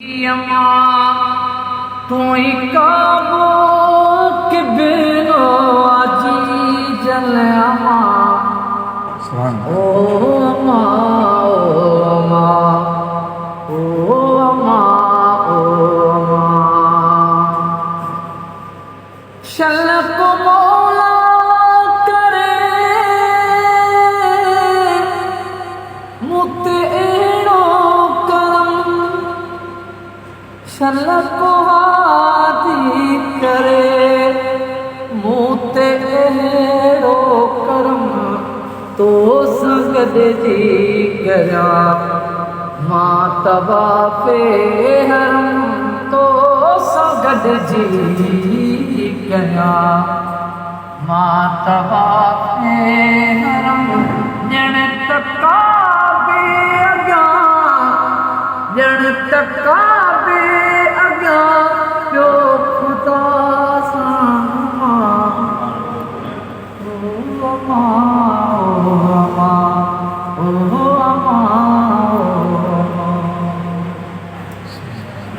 यमा तुई काबू के बिनो आजी जल अमा ओ अमा ओ अमा ओ अमा ओ अमा शलक मौला करे मुते शलक हादी करे मूते अहिड़ो करम तो संगद जी गया मां तवाफ़े हरम तो संगद जी गया मां तवाफ़े हरम ॼण तका बे अॻियां ॼण तका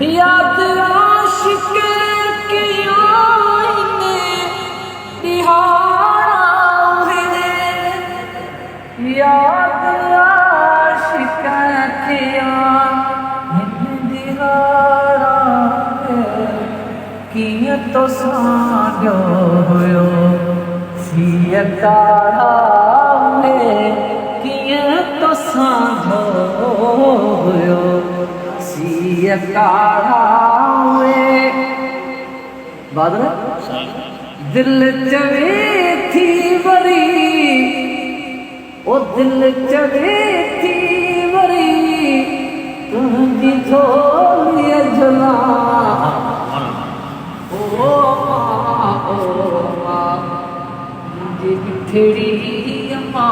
याद आशिक की आईने दिहाड़ा है याद आशिक की आईने दिहाड़ा है किए तो साजो हुयो सिय काड़ा है किए तो साजो हुयो सिय काड़ा हुए बादल दिल चवे थी वरी ओ दिल चवे थी वरी तुझी थोड़ी जला ओ मां मुझे बिठड़ी अम्मा